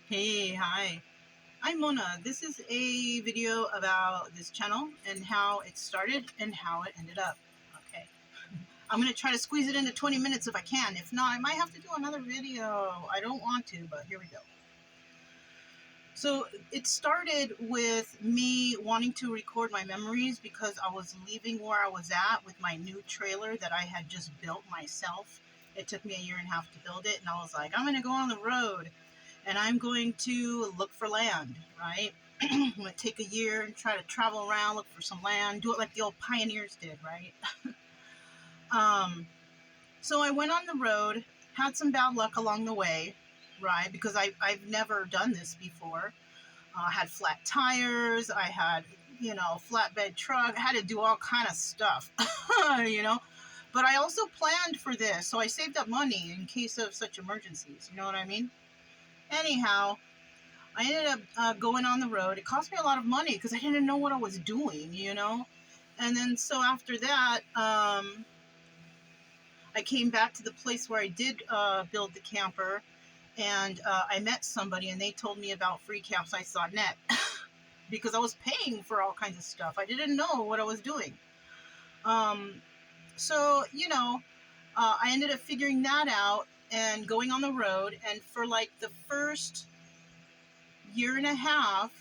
Hey, hi. I'm Mona. This is a video about this channel and how it started and how it ended up. Okay. I'm going to try to squeeze it into 20 minutes if I can. If not, I might have to do another video. I don't want to, but here we go. So it started with me wanting to record my memories because I was leaving where I was at with my new trailer that I had just built myself. It took me a year and a half to build it, and I was like, I'm going to go on the road and I'm going to look for land, right? I'm going to take a year and try to travel around, look for some land, do it like the old pioneers did, right? um, so I went on the road, had some bad luck along the way, right? Because I've never done this before. I had flat tires, I had, flatbed truck, I had to do all kind of stuff, you know? But I also planned for this, so I saved up money in case of such emergencies, you know what I mean? Anyhow, I ended up going on the road. It cost me a lot of money because I didn't know what I was doing, you know? And then so after that, I came back to the place where I did build the camper, and I met somebody and they told me about free campsites.net because I was paying for all kinds of stuff. I didn't know what I was doing. Um, so, I ended up figuring that out and going on the road. And for like the first year and a half,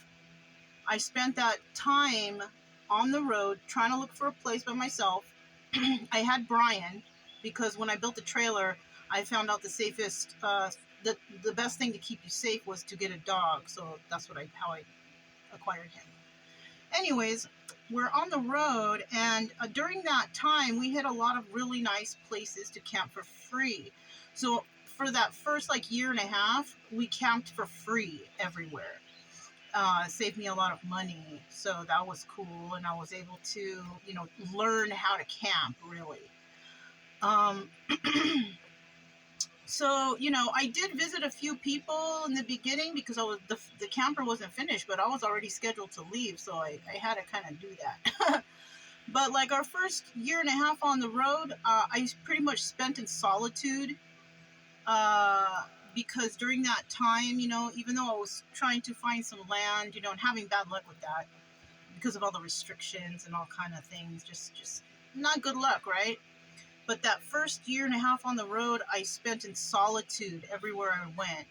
I spent that time on the road trying to look for a place by myself. I had Brian because when I built the trailer, I found out the safest, the best thing to keep you safe was to get a dog. So that's how I acquired him. Anyways, we're on the road, and during that time, we hit a lot of really nice places to camp for free. So for that first like year and a half, we camped for free everywhere. Saved me a lot of money, so that was cool, and I was able to, learn how to camp really. Um, so I did visit a few people in the beginning because the camper wasn't finished, but I was already scheduled to leave, so I had to kind of do that. But like our first year and a half on the road, I pretty much spent in solitude. Because during that time, even though I was trying to find some land, and having bad luck with that because of all the restrictions and all kind of things, just not good luck, right? But that first year and a half on the road, I spent in solitude everywhere I went.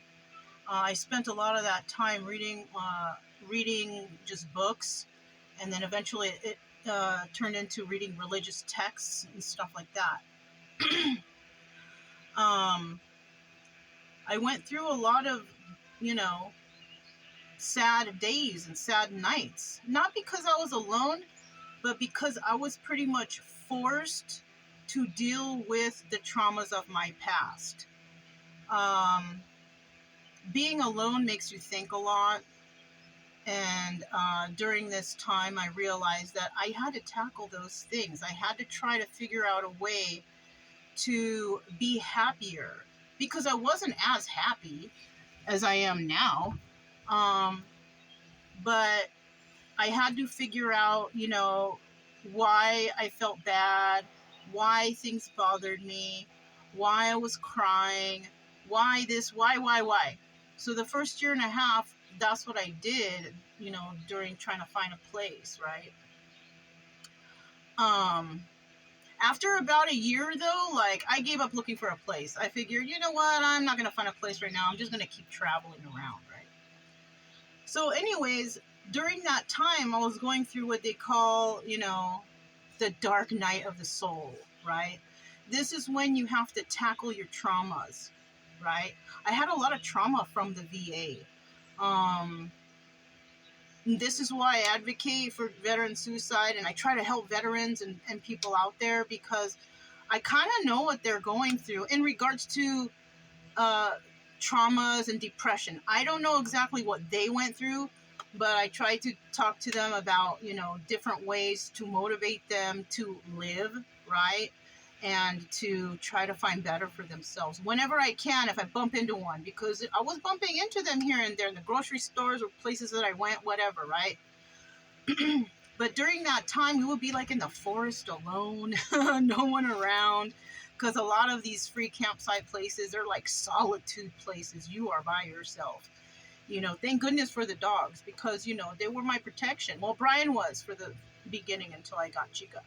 I spent a lot of that time reading just books, and then eventually it turned into reading religious texts and stuff like that. I went through a lot of, sad days and sad nights. Not because I was alone, but because I was pretty much forced to deal with the traumas of my past. Being alone makes you think a lot. And during this time, I realized that I had to tackle those things. I had to try to figure out a way to be happier because I wasn't as happy as I am now. But I had to figure out, why I felt bad, why things bothered me, why I was crying, why this, why. So the first year and a half, that's what I did, during trying to find a place, right? After about a year though, like I gave up looking for a place. I figured, you know what, I'm not going to find a place right now. I'm just going to keep traveling around, right? So anyways, during that time, I was going through what they call, the dark night of the soul, right? This is when you have to tackle your traumas, right? I had a lot of trauma from the VA. This is why I advocate for veteran suicide, and I try to help veterans and people out there because I kind of know what they're going through in regards to traumas and depression. I don't know exactly what they went through, but I try to talk to them about, different ways to motivate them to live, right? And to try to find better for themselves whenever I can, if I bump into one, because I was bumping into them here and there in the grocery stores or places that I went, whatever, right? But during that time, we would be like in the forest alone, no one around, because a lot of these free campsite places are like solitude places. You are by yourself. Thank goodness for the dogs, because, they were my protection. Well, Brian was for the beginning until I got Chica.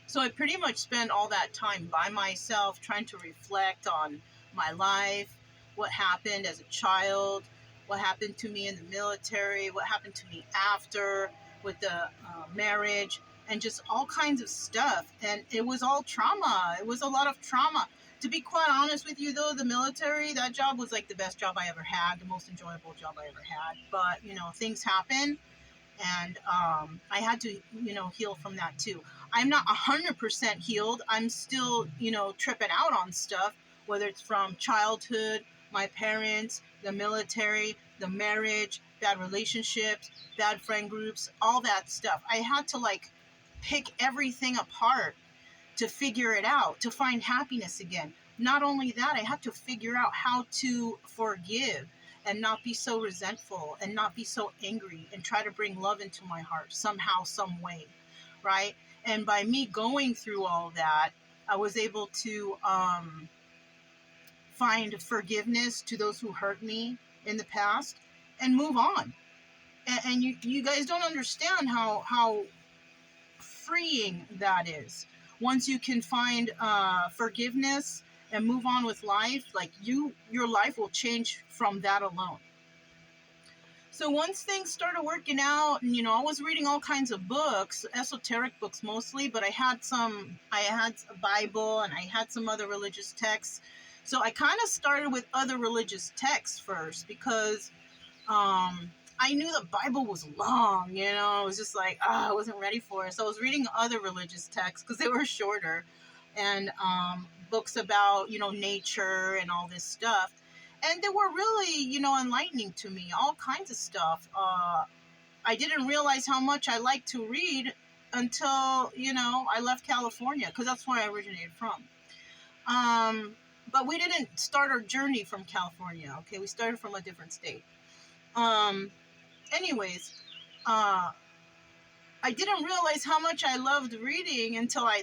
So I pretty much spent all that time by myself trying to reflect on my life, what happened as a child, what happened to me in the military, what happened to me after with the marriage, and just all kinds of stuff. And it was all trauma. It was a lot of trauma. To be quite honest with you, though, the military, that job was like the best job I ever had, the most enjoyable job I ever had. But, things happen, and I had to, heal from that too. I'm not 100% healed. I'm still, tripping out on stuff, whether it's from childhood, my parents, the military, the marriage, bad relationships, bad friend groups, all that stuff. I had to pick everything apart to figure it out, to find happiness again. Not only that, I had to figure out how to forgive and not be so resentful and not be so angry, and try to bring love into my heart somehow, some way, right? And by me going through all that, I was able to find forgiveness to those who hurt me in the past and move on. And you guys don't understand how freeing that is. Once you can find forgiveness and move on with life, your life will change from that alone. So once things started working out, and I was reading all kinds of books, esoteric books mostly, but I had a Bible, and I had some other religious texts. So I kind of started with other religious texts first, because I knew the Bible was long, I was just I wasn't ready for it. So I was reading other religious texts because they were shorter, and books about, nature and all this stuff. And they were really, enlightening to me, all kinds of stuff. I didn't realize how much I liked to read until, I left California, because that's where I originated from. But we didn't start our journey from California, okay? We started from a different state. Anyways, I didn't realize how much I loved reading until I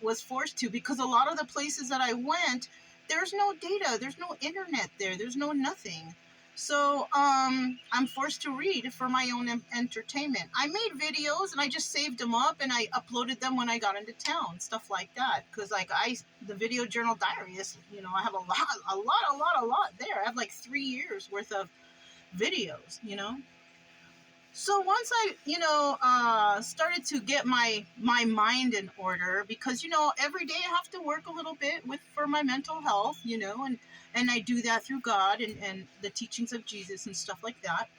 was forced to, because a lot of the places that I went, there's no data, there's no internet there's no nothing. So I'm forced to read for my own entertainment. I made videos and I just saved them up and I uploaded them when I got into town, stuff like that. Because the video journal diary is, I have a lot there. I have 3 years worth of videos, So once I, started to get my mind in order, because, every day I have to work a little bit for my mental health, and I do that through God and the teachings of Jesus and stuff like that.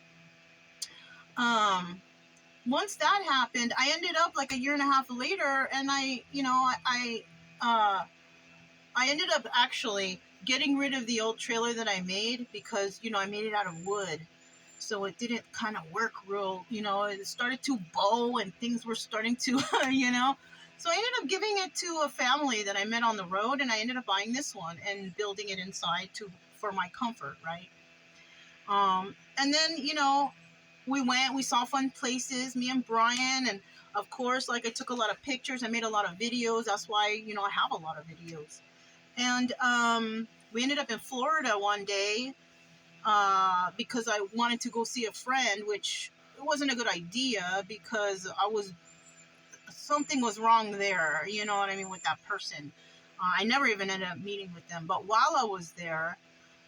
Once that happened, I ended up a year and a half later, and I ended up actually getting rid of the old trailer that I made, because, I made it out of wood. So it didn't kind of work real, it started to bow and things were starting to, So I ended up giving it to a family that I met on the road, and I ended up buying this one and building it inside for my comfort, right? And then, we saw fun places, me and Brian, and of course, I took a lot of pictures, I made a lot of videos. That's why, I have a lot of videos. And we ended up in Florida one day, because I wanted to go see a friend, which it wasn't a good idea, because something was wrong there, you know what I mean, with that person. I never even ended up meeting with them, but while I was there,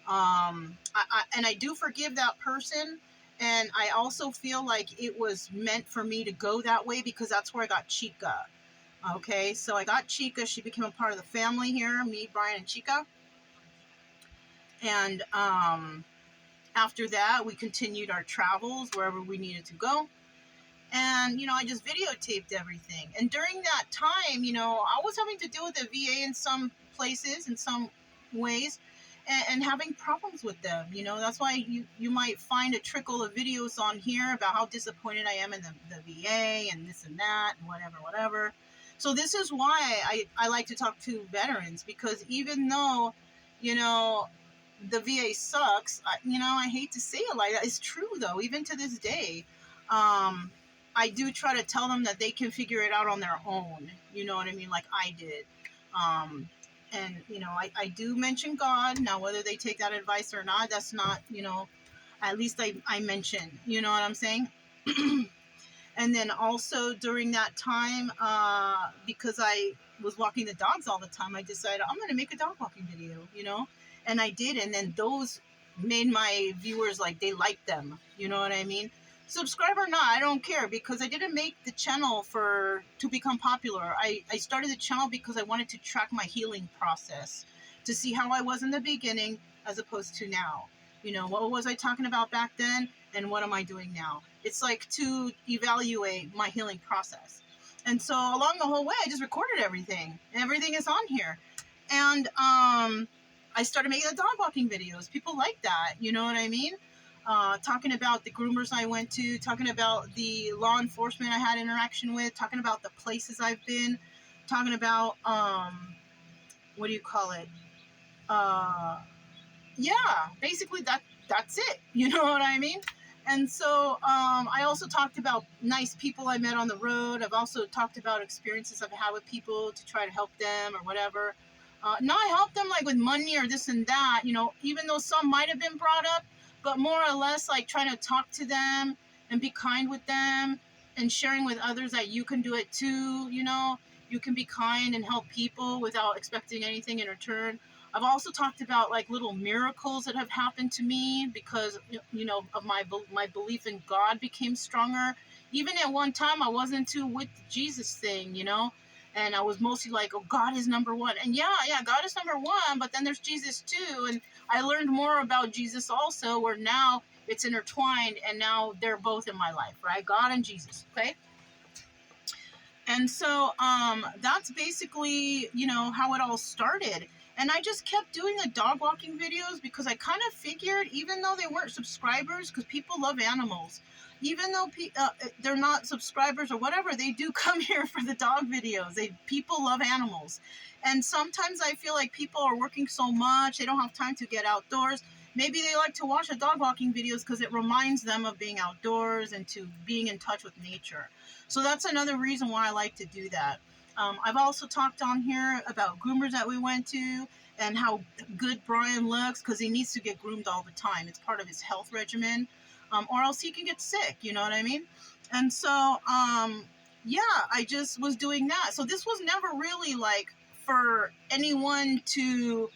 I do forgive that person, and I also feel like it was meant for me to go that way, because that's where I got Chica. Okay, so I got Chica. She became a part of the family here, me, Brian, and Chica. And after that, we continued our travels wherever we needed to go. And, I just videotaped everything. And during that time, I was having to deal with the VA in some places, in some ways, and having problems with them. That's why you might find a trickle of videos on here about how disappointed I am in the VA and this and that and whatever. So this is why I like to talk to veterans, because even though, the VA sucks, I hate to say it like that. It's true, though, even to this day. I do try to tell them that they can figure it out on their own, you know what I mean, like I did. And, I do mention God. Now, whether they take that advice or not, that's not, At least I mentioned, you know what I'm saying? And then also during that time, because I was walking the dogs all the time, I decided I'm going to make a dog walking video, you know? And I did. And then those made my viewers, like, they liked them. You know what I mean? Subscribe or not, I don't care, because I didn't make the channel to become popular. I started the channel because I wanted to track my healing process, to see how I was in the beginning as opposed to now. You know, what was I talking about back then and what am I doing now? It's like to evaluate my healing process. And so along the whole way, I just recorded everything. Everything is on here. And I started making the dog walking videos. People like that, you know what I mean? Talking about the groomers I went to, talking about the law enforcement I had interaction with, talking about the places I've been, talking about, what do you call it? Yeah, basically that's it. You know what I mean? And so I also talked about nice people I met on the road. I've also talked about experiences I've had with people to try to help them or whatever. Not help them like with money or this and that, you know, even though some might have been brought up, but more or less like trying to talk to them and be kind with them and sharing with others that you can do it too, you know. You can be kind and help people without expecting anything in return. I've also talked about like little miracles that have happened to me because, you know, of my belief in God became stronger. Even at one time, I wasn't too with the Jesus thing, you know, and I was mostly like, oh, God is number one. And yeah, God is number one, but then there's Jesus too. And I learned more about Jesus also, where now it's intertwined and now they're both in my life, right? God and Jesus, okay? And so that's basically, you know, how it all started. And I just kept doing the dog walking videos because I kind of figured, even though they weren't subscribers, because people love animals, even though they're not subscribers or whatever, they do come here for the dog videos. People love animals. And sometimes I feel like people are working so much, they don't have time to get outdoors. Maybe they like to watch the dog walking videos because it reminds them of being outdoors and to being in touch with nature. So that's another reason why I like to do that. I've also talked on here about groomers that we went to and how good Brian looks because he needs to get groomed all the time. It's part of his health regimen, or else he can get sick, you know what I mean? And so, yeah, I just was doing that. So this was never really like for anyone to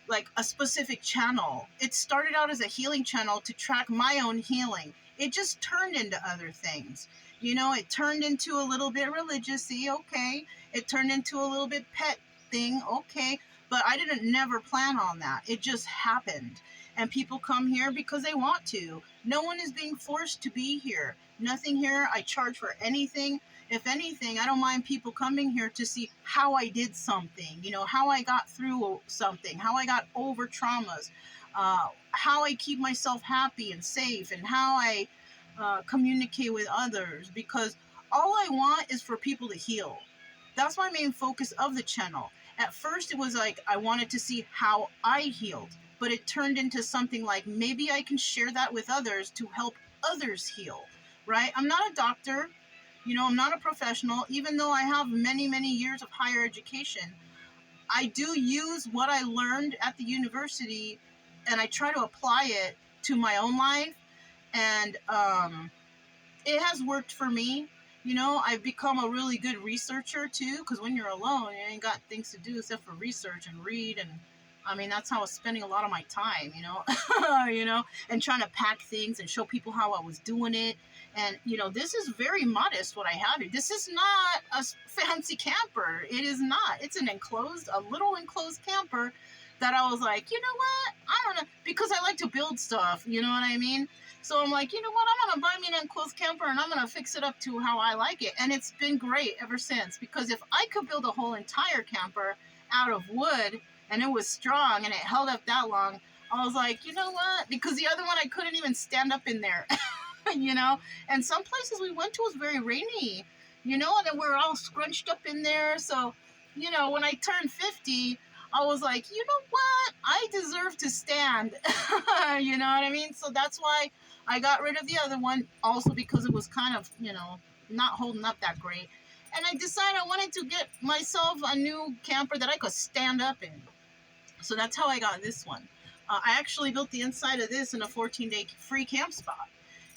like a specific channel. It started out as a healing channel to track my own healing. It just turned into other things. You know, it turned into a little bit religious-y, okay. It turned into a little bit pet thing, okay. But I didn't never plan on that. It just happened. And people come here because they want to. No one is being forced to be here. Nothing here. I charge for anything. If anything, I don't mind people coming here to see how I did something, you know, how I got through something, how I got over traumas, how I keep myself happy and safe, and how I communicate with others, because all I want is for people to heal. That's my main focus of the channel. At first, it was like I wanted to see how I healed, but it turned into something like maybe I can share that with others to help others heal, right? I'm not a doctor, you know, I'm not a professional, even though I have many, many years of higher education. I do use what I learned at the university and I try to apply it to my own life. And it has worked for me. You know, I've become a really good researcher too, because when you're alone, you ain't got things to do except for research and read. And I mean, that's how I was spending a lot of my time, you know, you know, and trying to pack things and show people how I was doing it. And, you know, this is very modest what I have here. This is not a fancy camper. It is not. It's a little enclosed camper that I was like, you know what? I don't know, because I like to build stuff, you know what I mean? So I'm like, you know what? I'm going to buy me an enclosed camper and I'm going to fix it up to how I like it. And it's been great ever since, because if I could build a whole entire camper out of wood and it was strong and it held up that long, I was like, you know what? Because the other one, I couldn't even stand up in there, you know? And some places we went to was very rainy, you know, and then we were all scrunched up in there. So, you know, when I turned 50, I was like, you know what? I deserve to stand. You know what I mean? So that's why I got rid of the other one. Also because it was kind of, you know, not holding up that great. And I decided I wanted to get myself a new camper that I could stand up in. So that's how I got this one. I actually built the inside of this in a 14-day free camp spot.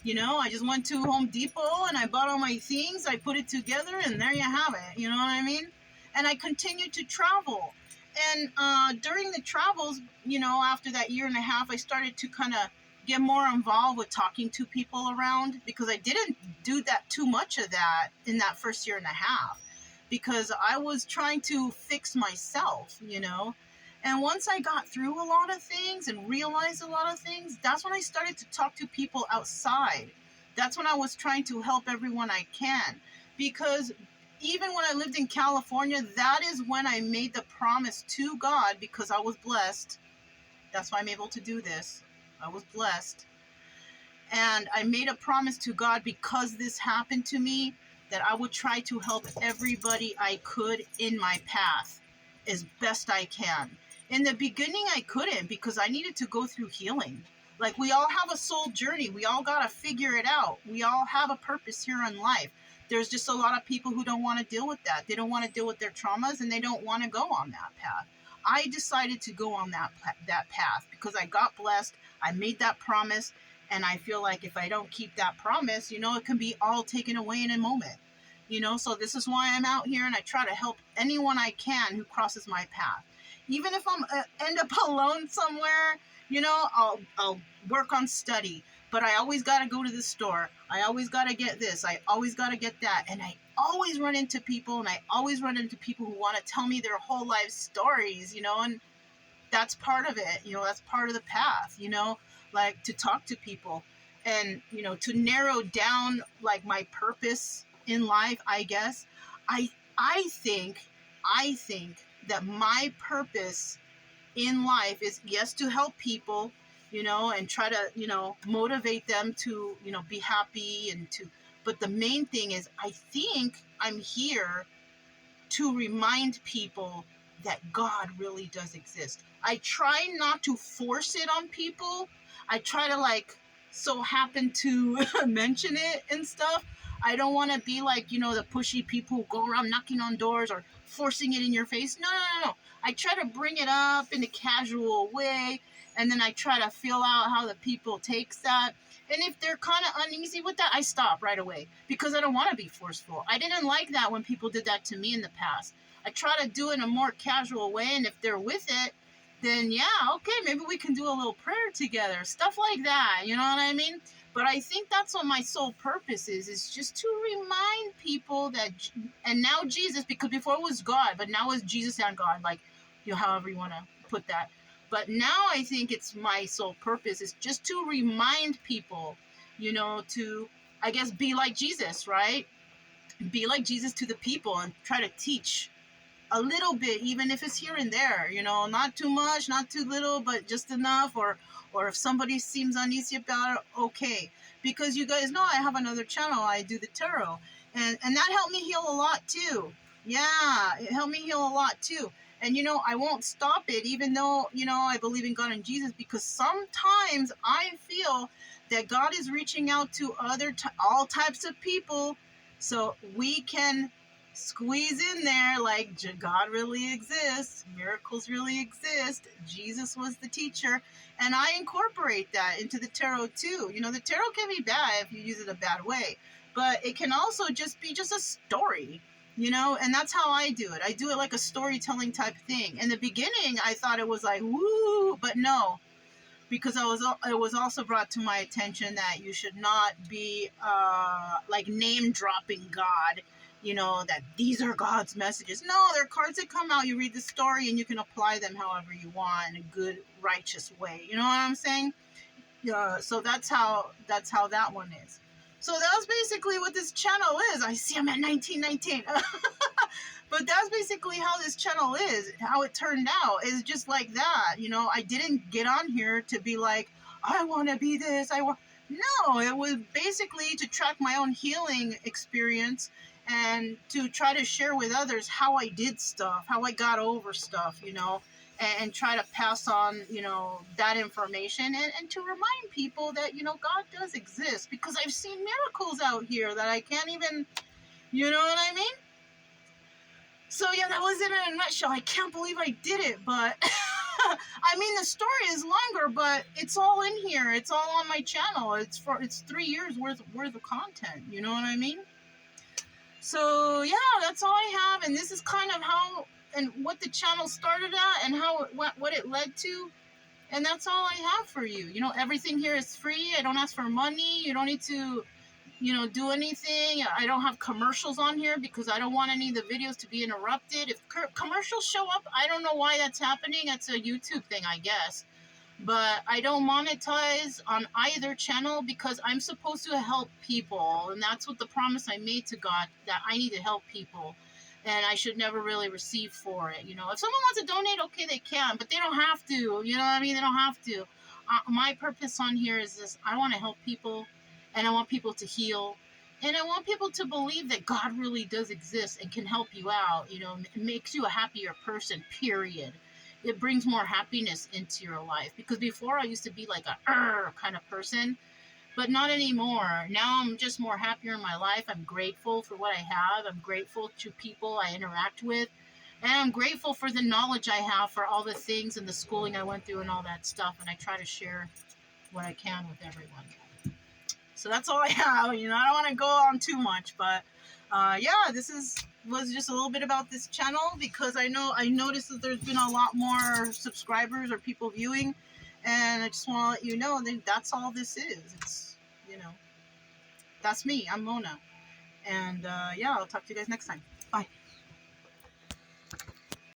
You know, I just went to Home Depot and I bought all my things. I put it together and there you have it. You know what I mean? And I continued to travel. And during the travels, you know, after that year and a half, I started to kind of get more involved with talking to people around, because I didn't do that too much of that in that first year and a half, because I was trying to fix myself, you know. And once I got through a lot of things and realized a lot of things, that's when I started to talk to people outside. That's when I was trying to help everyone I can. Because even when I lived in California, that is when I made the promise to God, because I was blessed. That's why I'm able to do this. I was blessed. And I made a promise to God, because this happened to me, that I would try to help everybody I could in my path as best I can. In the beginning, I couldn't, because I needed to go through healing. Like, we all have a soul journey. We all got to figure it out. We all have a purpose here in life. There's just a lot of people who don't want to deal with that. They don't want to deal with their traumas, and they don't want to go on that path. I decided to go on that path because I got blessed. I made that promise, and I feel like if I don't keep that promise, you know, it can be all taken away in a moment. You know, so this is why I'm out here, and I try to help anyone I can who crosses my path. Even if I'm end up alone somewhere, you know, I'll work on study. But I always got to go to the store. I always got to get this. I always got to get that. And I always run into people, and I always run into people who want to tell me their whole life stories, you know, and that's part of it. You know, that's part of the path, you know, like to talk to people and, you know, to narrow down like my purpose in life, I guess. I think that my purpose in life is, yes, to help people, you know, and try to, you know, motivate them to, you know, be happy and to, but the main thing is, I think I'm here to remind people that God really does exist. I try not to force it on people. I try to like so happen to mention it and stuff. I don't want to be like, you know, the pushy people who go around knocking on doors or forcing it in your face. No. I try to bring it up in a casual way, and then I try to feel out how the people takes that. And if they're kind of uneasy with that, I stop right away, because I don't want to be forceful. I didn't like that when people did that to me in the past. I try to do it in a more casual way, and if they're with it, then yeah, okay, maybe we can do a little prayer together, stuff like that, you know what I mean? But I think that's what my sole purpose is just to remind people that, and now Jesus, because before it was God, but now it's Jesus and God, like, you know, however you want to put that. But now I think it's my sole purpose is just to remind people, you know, to, I guess, be like Jesus, right? Be like Jesus to the people and try to teach a little bit, even if it's here and there, you know, not too much, not too little, but just enough. Or if somebody seems uneasy about it, okay. Because you guys know I have another channel. I do the tarot. And that helped me heal a lot too. Yeah, it helped me heal a lot too. And, you know, I won't stop it, even though, you know, I believe in God and Jesus, because sometimes I feel that God is reaching out to all types of people, so we can squeeze in there like God really exists, miracles really exist, Jesus was the teacher, and I incorporate that into the tarot too. You know, the tarot can be bad if you use it a bad way, but it can also just be just a story. You know, and that's how I do it. I do it like a storytelling type thing. In the beginning, I thought it was like, woo, but no, because it was also brought to my attention that you should not be like name dropping God, you know, that these are God's messages. No, they're cards that come out. You read the story and you can apply them however you want in a good, righteous way. You know what I'm saying? So that's how that one is. So that's basically what this channel is. I see I'm at 1919. But that's basically how this channel is, how it turned out. Is just like that. You know, I didn't get on here to be like, I want to be this. No, it was basically to track my own healing experience and to try to share with others how I did stuff, how I got over stuff, you know, and try to pass on, you know, that information and to remind people that, you know, God does exist, because I've seen miracles out here that I can't even, you know what I mean? So yeah, that was it in a nutshell. I can't believe I did it, but I mean, the story is longer, but it's all in here. It's all on my channel. It's 3 years worth of content. You know what I mean? So yeah, that's all I have, and this is kind of how and what the channel started at, and how it went, what it led to, and that's all I have for you. You know, everything here is free. I don't ask for money. You don't need to, you know, do anything. I don't have commercials on here because I don't want any of the videos to be interrupted. If commercials show up, I don't know why that's happening. That's a YouTube thing, I guess. But I don't monetize on either channel because I'm supposed to help people. And that's what the promise I made to God, that I need to help people. And I should never really receive for it. You know, if someone wants to donate, okay, they can, but they don't have to. You know what I mean? They don't have to. My purpose on here is this: I want to help people, and I want people to heal, and I want people to believe that God really does exist and can help you out. You know, it makes you a happier person, period. It brings more happiness into your life, because before I used to be like a kind of person, but not anymore. Now I'm just more happier in my life. I'm grateful for what I have. I'm grateful to people I interact with, and I'm grateful for the knowledge I have, for all the things and the schooling I went through and all that stuff, and I try to share what I can with everyone. So that's all I have. You know, I don't want to go on too much, but yeah, was just a little bit about this channel, because I noticed that there's been a lot more subscribers or people viewing, and I just want to let you know that that's all this is. It's, you know, that's me. I'm Mona, and yeah, I'll talk to you guys next time.